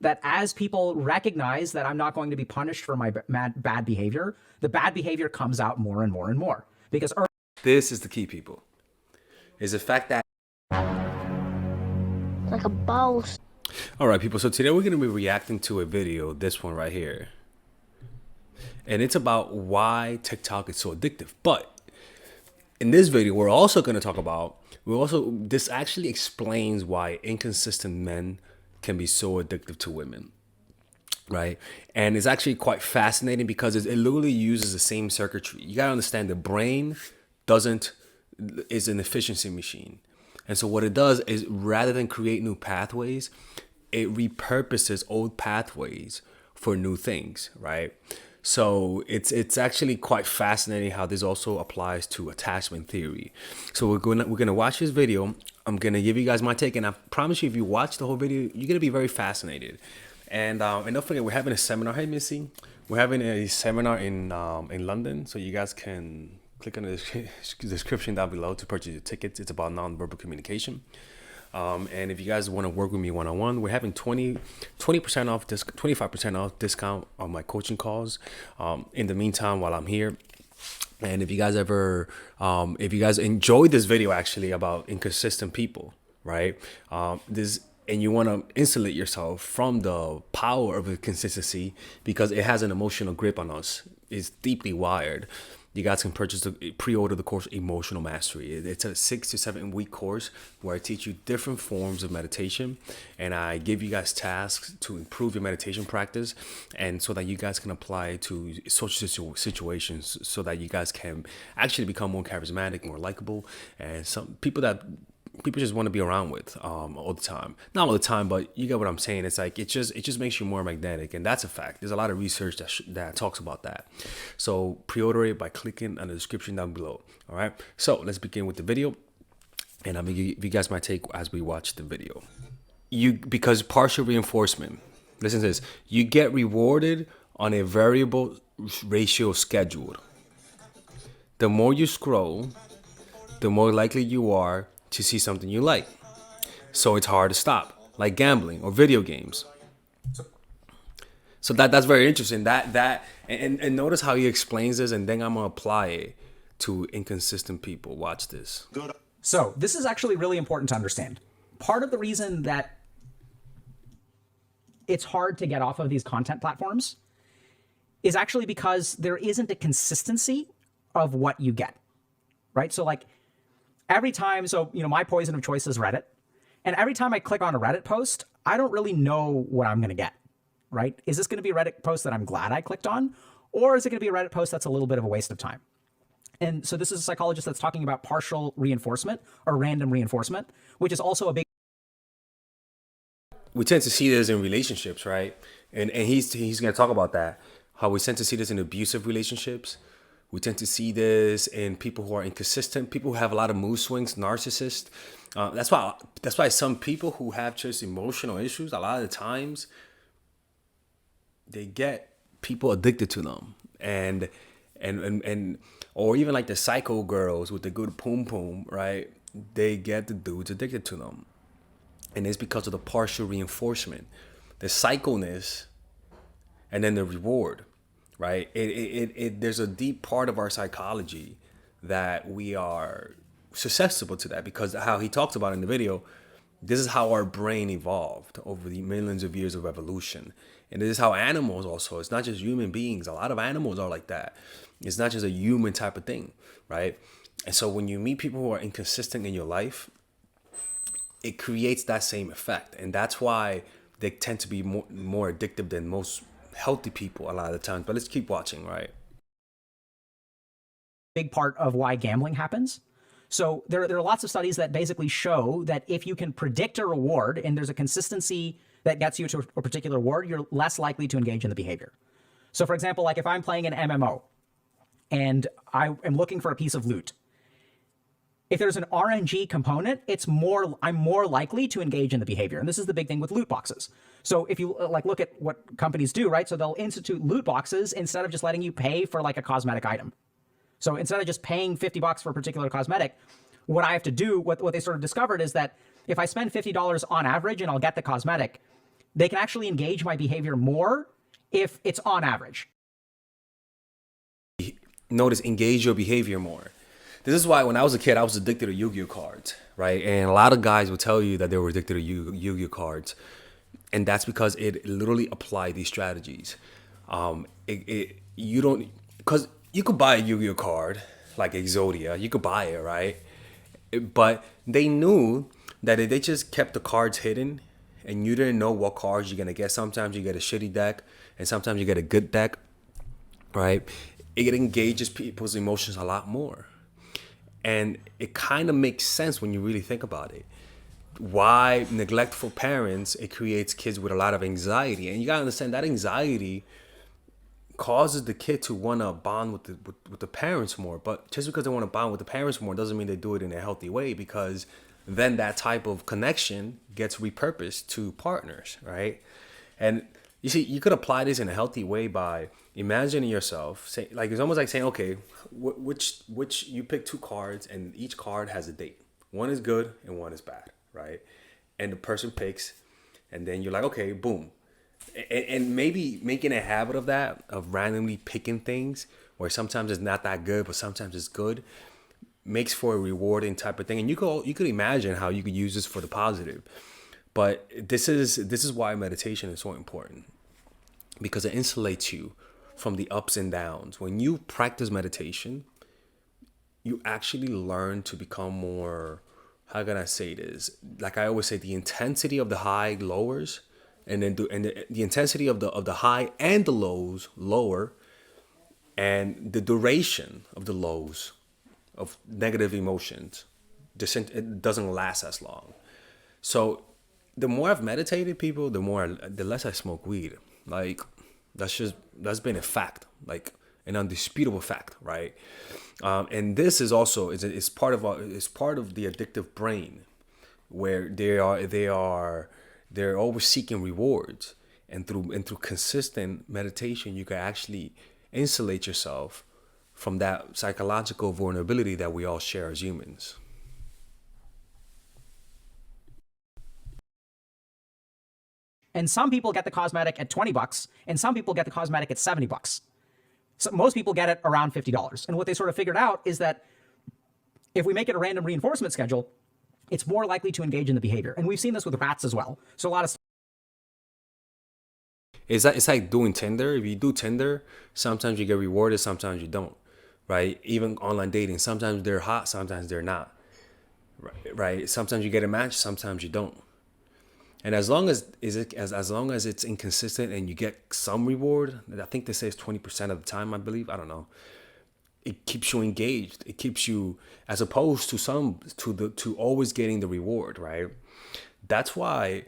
that as people recognize that I'm not going to be punished for my bad behavior, the bad behavior comes out more and more and more. Because this is the key, people, is the fact that like a boss. All right, people, so today we're going to be reacting to a video, this one right here, and it's about why TikTok is so addictive. But in this video, we're also going to talk about, this actually explains why inconsistent men can be so addictive to women, right? And it's actually quite fascinating because it literally uses the same circuitry. You got to understand the brain is an efficiency machine. And so what it does is, rather than create new pathways, it repurposes old pathways for new things, right? So it's actually quite fascinating how this also applies to attachment theory. So we're gonna watch this video. I'm gonna give you guys my take, and I promise you, if you watch the whole video, you're gonna be very fascinated. And don't forget, we're having a seminar. Hey, Missy, we're having a seminar in London, so you guys can click on the description down below to purchase your tickets. It's about nonverbal communication. And if you guys want to work with me one-on-one, we're having 20% off, 25% off discount on my coaching calls. In the meantime, while I'm here, and if you guys enjoyed this video actually about inconsistent people, right? And you want to insulate yourself from the power of inconsistency because it has an emotional grip on us. It's deeply wired. You guys can pre-order the course Emotional Mastery. It's a 6 to 7 week course where I teach you different forms of meditation, and I give you guys tasks to improve your meditation practice, and so that you guys can apply it to social situations, so that you guys can actually become more charismatic, more likable, and some people just want to be around with all the time. Not all the time, but you get what I'm saying. It's like it just makes you more magnetic, and that's a fact. There's a lot of research that talks about that. So pre-order it by clicking on the description down below. All right. So let's begin with the video, and I'm gonna give you guys my take as we watch the video. Because partial reinforcement. Listen to this. You get rewarded on a variable ratio scheduled. The more you scroll, the more likely you are to see something you like. So it's hard to stop, like gambling or video games. So that's very interesting. And notice how he explains this, and then I'm gonna apply it to inconsistent people. Watch this. So this is actually really important to understand. Part of the reason that it's hard to get off of these content platforms is actually because there isn't a consistency of what you get, right? So like, every time, my poison of choice is Reddit. And every time I click on a Reddit post, I don't really know what I'm going to get, right? Is this going to be a Reddit post that I'm glad I clicked on? Or is it going to be a Reddit post that's a little bit of a waste of time? And so this is a psychologist that's talking about partial reinforcement or random reinforcement, which is also a big... We tend to see this in relationships, right? And he's going to talk about that, how we tend to see this in abusive relationships. We tend to see this in people who are inconsistent, people who have a lot of mood swings, narcissists. That's why some people who have just emotional issues, a lot of the times, they get people addicted to them, and or even like the psycho girls with the good poom poom, right? They get the dudes addicted to them, and it's because of the partial reinforcement, the psychoness, and then the reward. Right? There's a deep part of our psychology that we are susceptible to that, because how he talks about in the video, this is how our brain evolved over the millions of years of evolution. And this is how animals also, it's not just human beings. A lot of animals are like that. It's not just a human type of thing, right? And so when you meet people who are inconsistent in your life, it creates that same effect. And that's why they tend to be more addictive than most healthy people a lot of the times. But let's keep watching, right? Big part of why gambling happens. So there are lots of studies that basically show that if you can predict a reward and there's a consistency that gets you to a particular reward, you're less likely to engage in the behavior. So for example, like if I'm playing an MMO and I am looking for a piece of loot, if there's an RNG component, I'm more likely to engage in the behavior. And this is the big thing with loot boxes. So if you look at what companies do, right? So they'll institute loot boxes instead of just letting you pay for like a cosmetic item. So instead of just paying $50 for a particular cosmetic, what I have to do, what they sort of discovered is that if I spend $50 on average and I'll get the cosmetic, they can actually engage my behavior more if it's on average. Notice engage your behavior more. This is why when I was a kid, I was addicted to Yu-Gi-Oh cards, right? And a lot of guys would tell you that they were addicted to Yu-Gi-Oh cards. And that's because it literally applied these strategies. You don't, because you could buy a Yu-Gi-Oh card like Exodia, you could buy it, right? But they knew that if they just kept the cards hidden and you didn't know what cards you're going to get, sometimes you get a shitty deck and sometimes you get a good deck, right? It engages people's emotions a lot more. And it kind of makes sense when you really think about it. Why neglectful parents, it creates kids with a lot of anxiety. And you got to understand that anxiety causes the kid to want to bond with the parents more. But just because they want to bond with the parents more doesn't mean they do it in a healthy way, because then that type of connection gets repurposed to partners, right? And you see, you could apply this in a healthy way by imagining yourself, say, like it's almost like saying, okay, which you pick two cards and each card has a date. One is good and one is bad, right? And the person picks, and then you're like, okay, boom. And maybe making a habit of that, of randomly picking things where sometimes it's not that good, but sometimes it's good, makes for a rewarding type of thing. And you could imagine how you could use this for the positive. But this is why meditation is so important, because it insulates you from the ups and downs. When you practice meditation, you actually learn to become more, how can I say this? Like I always say, the intensity of the high lowers, and then the intensity of the high and the lows lower, and the duration of the lows of negative emotions, it doesn't last as long. So the more I've meditated, people, the less I smoke weed. Like that's been a fact, like an undisputable fact, right? And this is also is part of the addictive brain, where they're always seeking rewards, and through consistent meditation, you can actually insulate yourself from that psychological vulnerability that we all share as humans. And some people get the cosmetic at $20, and some people get the cosmetic at $70. So most people get it around $50. And what they sort of figured out is that if we make it a random reinforcement schedule, it's more likely to engage in the behavior. And we've seen this with rats as well. So a lot of It's like doing Tinder. If you do Tinder, sometimes you get rewarded, sometimes you don't, right? Even online dating, sometimes they're hot, sometimes they're not, right? Sometimes you get a match, sometimes you don't. And as long as it's inconsistent and you get some reward, I think they say it's 20% of the time, I believe. I don't know. It keeps you engaged. It keeps you, as opposed to always getting the reward, right? That's why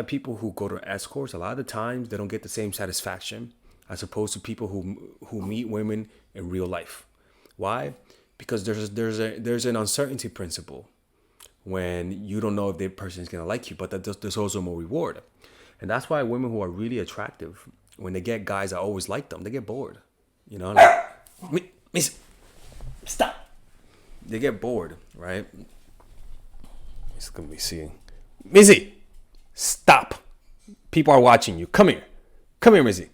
people who go to escorts, a lot of the times they don't get the same satisfaction as opposed to people who meet women in real life. Why? Because there's an uncertainty principle when you don't know if that person is going to like you, but there's also more reward. And that's why women who are really attractive, when they get guys that always like them, they get bored. You know, like, Miss, stop. They get bored, right? It's going to be seeing. Missy, stop. People are watching you. Come here. Come here, Missy.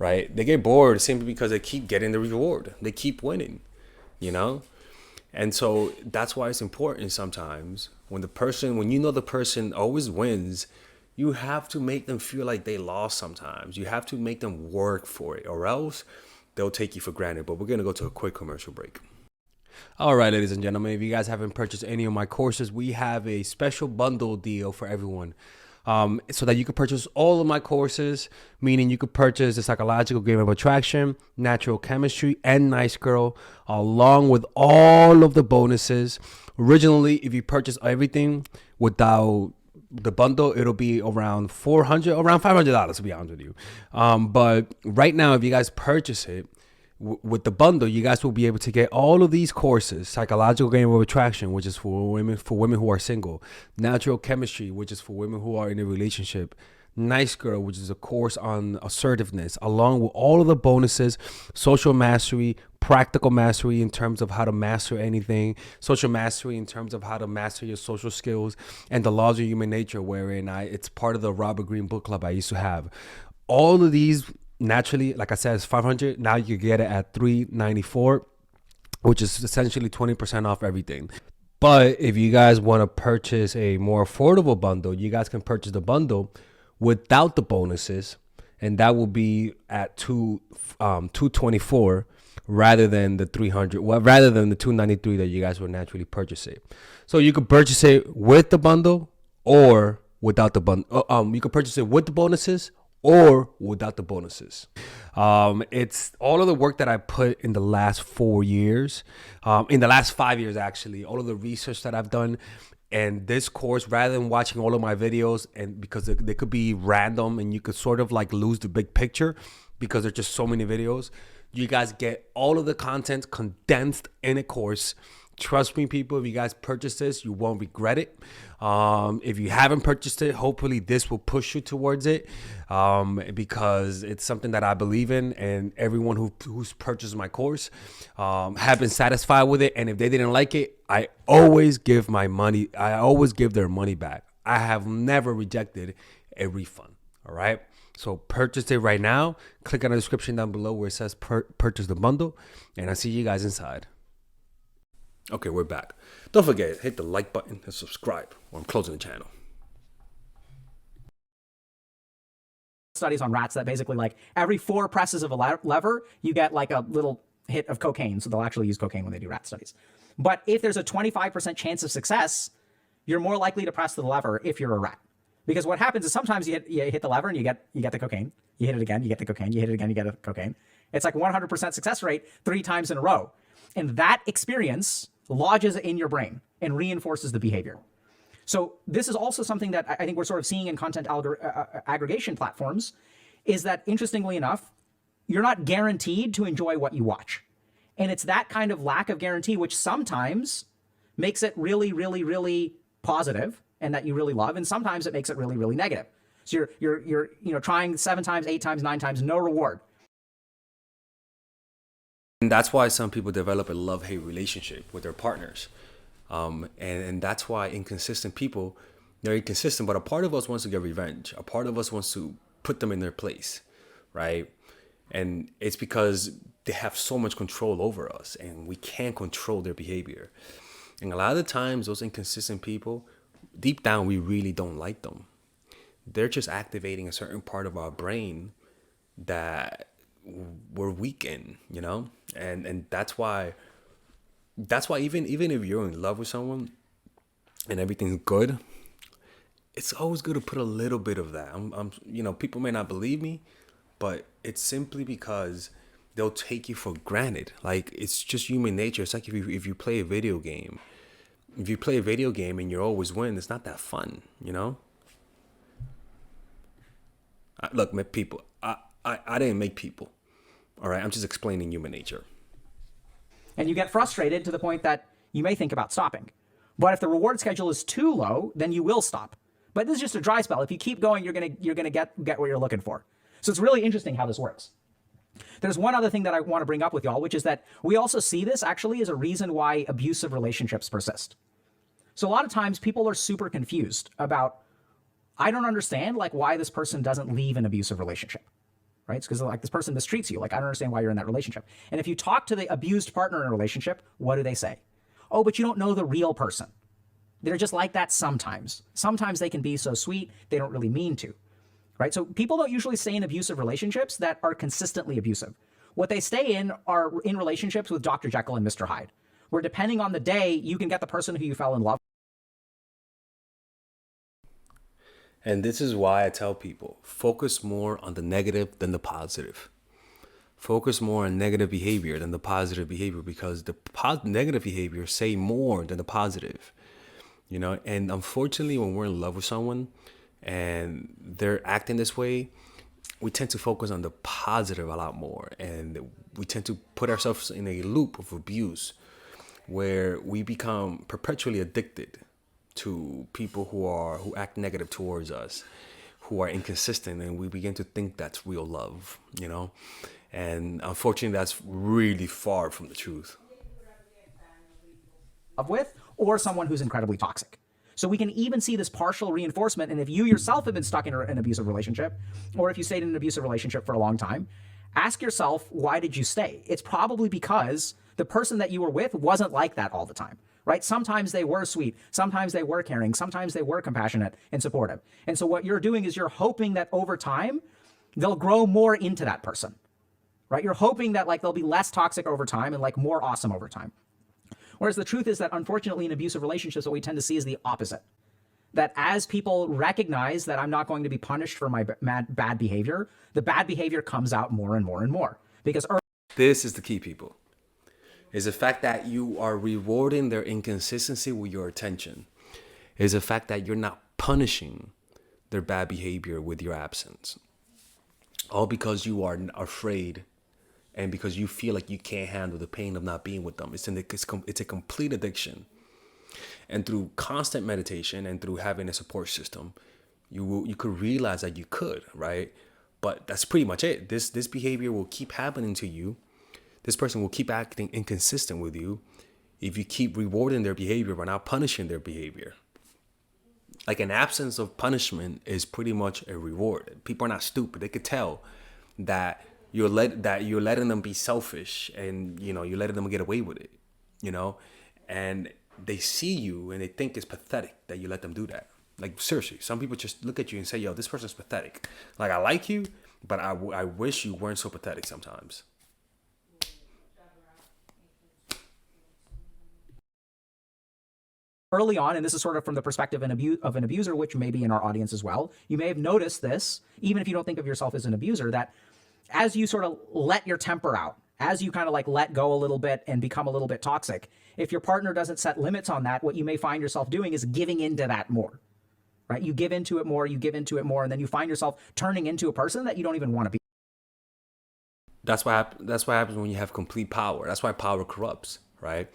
Right? They get bored simply because they keep getting the reward. They keep winning, you know? And so that's why it's important sometimes when you know the person always wins, you have to make them feel like they lost sometimes. You have to make them work for it, or else they'll take you for granted. But we're going to go to a quick commercial break. All right, ladies and gentlemen, if you guys haven't purchased any of my courses, we have a special bundle deal for everyone. So that you can purchase all of my courses, meaning you could purchase the psychological game of attraction, natural chemistry, and nice girl, along with all of the bonuses. Originally, if you purchase everything without the bundle, it'll be around $500, to be honest with you. But right now, if you guys purchase it, with the bundle, you guys will be able to get all of these courses: psychological game of attraction, which is for women who are single; natural chemistry, which is for women who are in a relationship; nice girl, which is a course on assertiveness, along with all of the bonuses: social mastery, practical mastery in terms of how to master anything, social mastery in terms of how to master your social skills, and the laws of human nature, wherein it's part of the Robert Greene book club I used to have. All of these, naturally, like I said, it's 500. Now you get it at 394, which is essentially 20% off everything. But if you guys want to purchase a more affordable bundle, you guys can purchase the bundle without the bonuses, and that will be at 224 rather than the 300, well, rather than the 293 that you guys would naturally purchase it. So you could purchase it with the bundle or without the bundle. You could purchase it with the bonuses or without the bonuses. It's all of the work that I put in the last 4 years, in the last 5 years, actually, all of the research that I've done. And this course, rather than watching all of my videos, and because they could be random and you could sort of like lose the big picture because there's just so many videos, you guys get all of the content condensed in a course. Trust me, people, if you guys purchase this, you won't regret it. If you haven't purchased it, hopefully this will push you towards it, because it's something that I believe in, and everyone who's purchased my course have been satisfied with it. And if they didn't like it, I always give their money back. I have never rejected a refund. All right. So purchase it right now. Click on the description down below where it says purchase the bundle, and I'll see you guys inside. Okay, we're back. Don't forget, hit the like button and subscribe, or I'm closing the channel. Studies on rats that basically, like, every 4 presses of a lever, you get like a little hit of cocaine. So they'll actually use cocaine when they do rat studies. But if there's a 25% chance of success, you're more likely to press the lever if you're a rat. Because what happens is sometimes you hit the lever and you get the cocaine. You hit it again, you get the cocaine. You hit it again, you get the cocaine. It's like 100% success rate 3 times in a row. And that experience lodges in your brain and reinforces the behavior. So this is also something that I think we're sort of seeing in content aggregation platforms, is that, interestingly enough, you're not guaranteed to enjoy what you watch. And it's that kind of lack of guarantee which sometimes makes it really, really, really positive and that you really love, and sometimes it makes it really, really negative. So you're trying 7 times, 8 times, 9 times, no reward. And that's why some people develop a love-hate relationship with their partners. And that's why inconsistent people, they're inconsistent, but a part of us wants to get revenge. A part of us wants to put them in their place, right? And it's because they have so much control over us and we can't control their behavior. And a lot of the times, those inconsistent people, deep down, we really don't like them. They're just activating a certain part of our brain that we're weak in, and that's why even if you're in love with someone and everything's good, it's always good to put a little bit of that. People may not believe me, but it's simply because they'll take you for granted. Like, it's just human nature. It's like if you play a video game. If you play a video game and you always win, it's not that fun, Look, people, I didn't make people. All right, I'm just explaining human nature. And you get frustrated to the point that you may think about stopping. But if the reward schedule is too low, then you will stop. But this is just a dry spell. If you keep going, you're gonna get what you're looking for. So it's really interesting how this works. There's one other thing that I want to bring up with y'all, which is that we also see this actually as a reason why abusive relationships persist. So a lot of times people are super confused about, I don't understand why this person doesn't leave an abusive relationship. Right? It's because this person mistreats you. I don't understand why you're in that relationship. And if you talk to the abused partner in a relationship, what do they say? Oh, but you don't know the real person. They're just like that sometimes. Sometimes they can be so sweet, they don't really mean to. Right? So people don't usually stay in abusive relationships that are consistently abusive. What they stay in are in relationships with Dr. Jekyll and Mr. Hyde, where depending on the day, you can get the person who you fell in love with. And this is why I tell people, focus more on the negative than the positive. Focus more on negative behavior than the positive behavior, because the negative behavior say more than the positive. And unfortunately, when we're in love with someone and they're acting this way, we tend to focus on the positive a lot more, and we tend to put ourselves in a loop of abuse where we become perpetually addicted to people who act negative towards us, who are inconsistent, and we begin to think that's real love, you know? And unfortunately, that's really far from the truth. With, or someone who's incredibly toxic. So we can even see this partial reinforcement. And if you yourself have been stuck in an abusive relationship, or if you stayed in an abusive relationship for a long time, ask yourself, why did you stay? It's probably because the person that you were with wasn't like that all the time, right? Sometimes they were sweet. Sometimes they were caring. Sometimes they were compassionate and supportive. And so what you're doing is you're hoping that over time, they'll grow more into that person, right? You're hoping that like they'll be less toxic over time and like more awesome over time. Whereas the truth is that unfortunately in abusive relationships, what we tend to see is the opposite. That as people recognize that I'm not going to be punished for my bad behavior, the bad behavior comes out more and more and more. Because this is the key, people, is the fact that you are rewarding their inconsistency with your attention. Is the fact that you're not punishing their bad behavior with your absence. All because you are afraid and because you feel like you can't handle the pain of not being with them. It's a complete addiction. And through constant meditation and through having a support system, you could realize that you could, right? But that's pretty much it. This behavior will keep happening to you. This person will keep acting inconsistent with you if you keep rewarding their behavior but not punishing their behavior. Like an absence of punishment is pretty much a reward. People are not stupid. They could tell that you're letting them be selfish, and you're letting them get away with it, and they see you and they think it's pathetic that you let them do that. Like seriously, some people just look at you and say, yo, this person's pathetic. Like, I like you, but I wish you weren't so pathetic sometimes. Early on, and this is sort of from the perspective of an abuser, which may be in our audience as well, you may have noticed this, even if you don't think of yourself as an abuser, that as you sort of let your temper out, as you kind of like let go a little bit and become a little bit toxic, if your partner doesn't set limits on that, what you may find yourself doing is giving into that more, right? You give into it more, and then you find yourself turning into a person that you don't even want to be. That's what happens when you have complete power. That's why power corrupts, right?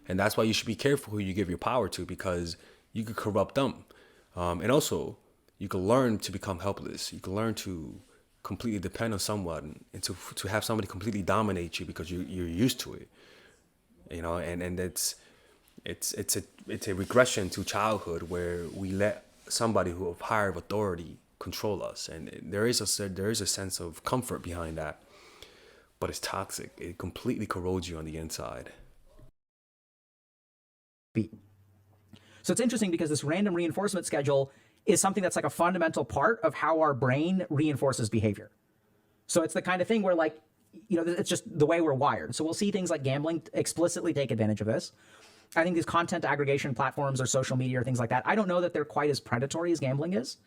And that's why you should be careful who you give your power to, because you could corrupt them. And also, you can learn to become helpless. You can learn to completely depend on someone and to have somebody completely dominate you because you're used to it. And it's a regression to childhood where we let somebody who of higher authority control us. And there is a sense of comfort behind that. But it's toxic. It completely corrodes you on the inside. So it's interesting because this random reinforcement schedule is something that's like a fundamental part of how our brain reinforces behavior. So it's the kind of thing where it's just the way we're wired. So we'll see things like gambling explicitly take advantage of this. I think these content aggregation platforms or social media or things like that, I don't know that they're quite as predatory as gambling is,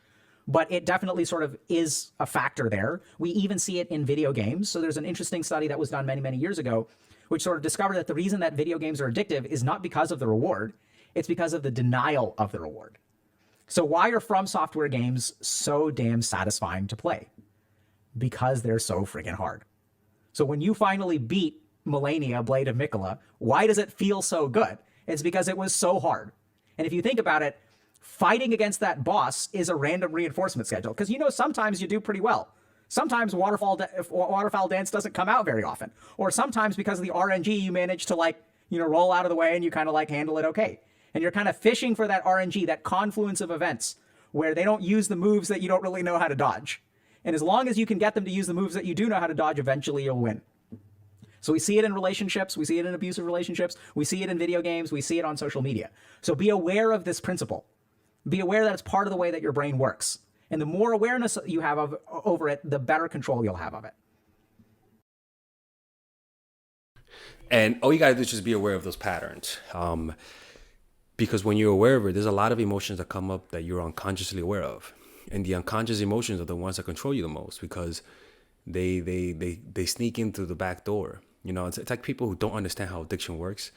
but it definitely sort of is a factor there. We even see it in video games. So there's an interesting study that was done many, many years ago, which sort of discovered that the reason that video games are addictive is not because of the reward, it's because of the denial of the reward. So why are From Software games so damn satisfying to play? Because they're so friggin' hard. So when you finally beat Melania, Blade of Mikola, why does it feel so good? It's because it was so hard. And if you think about it, fighting against that boss is a random reinforcement schedule. Because sometimes you do pretty well. Sometimes Waterfowl Dance doesn't come out very often. Or sometimes because of the RNG, you manage to roll out of the way and you kind of handle it okay. And you're kind of fishing for that RNG, that confluence of events where they don't use the moves that you don't really know how to dodge. And as long as you can get them to use the moves that you do know how to dodge, eventually you'll win. So we see it in relationships, we see it in abusive relationships, we see it in video games, we see it on social media. So be aware of this principle. Be aware that it's part of the way that your brain works. And the more awareness you have over it, the better control you'll have of it. And all you gotta do is just be aware of those patterns. Because when you're aware of it, there's a lot of emotions that come up that you're unconsciously aware of. And the unconscious emotions are the ones that control you the most because they sneak in through the back door. It's like people who don't understand how addiction works.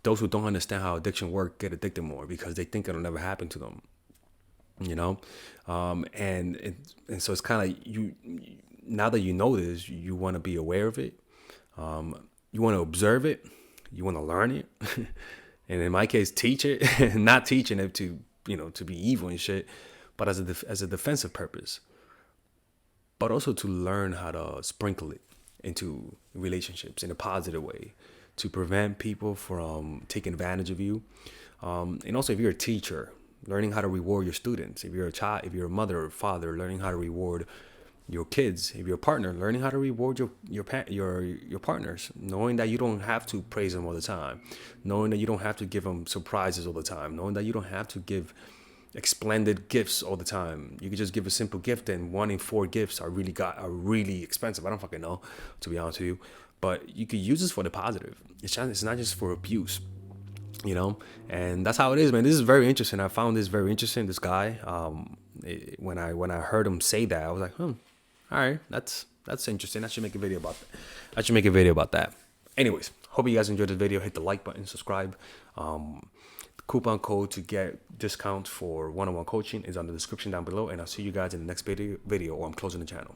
Those who don't understand how addiction works get addicted more because they think it'll never happen to them. And so it's kind of now that you know this, you want to be aware of it. You want to observe it. You want to learn it. And in my case, teach it. Not teaching it to, to be evil and shit, but as a defensive purpose. But also to learn how to sprinkle it into relationships in a positive way, to prevent people from taking advantage of you. And also, if you're a teacher, learning how to reward your students. If you're a child, if you're a mother or father, learning how to reward your kids. If you're a partner, learning how to reward your partners, knowing that you don't have to praise them all the time, knowing that you don't have to give them surprises all the time, knowing that you don't have to give splendid gifts all the time. You could just give a simple gift, and 1 in 4 gifts are really expensive. I don't fucking know, to be honest with you, but you could use this for the positive. It's not just for abuse. And that's how it is, man. This is very interesting. I found this very interesting. This guy, when I heard him say that, I was like, all right, that's interesting. I should make a video about that. Anyways, hope you guys enjoyed this video. Hit the like button, subscribe. The coupon code to get discount for one-on-one coaching is on the description down below, and I'll see you guys in the next video, or I'm closing the channel.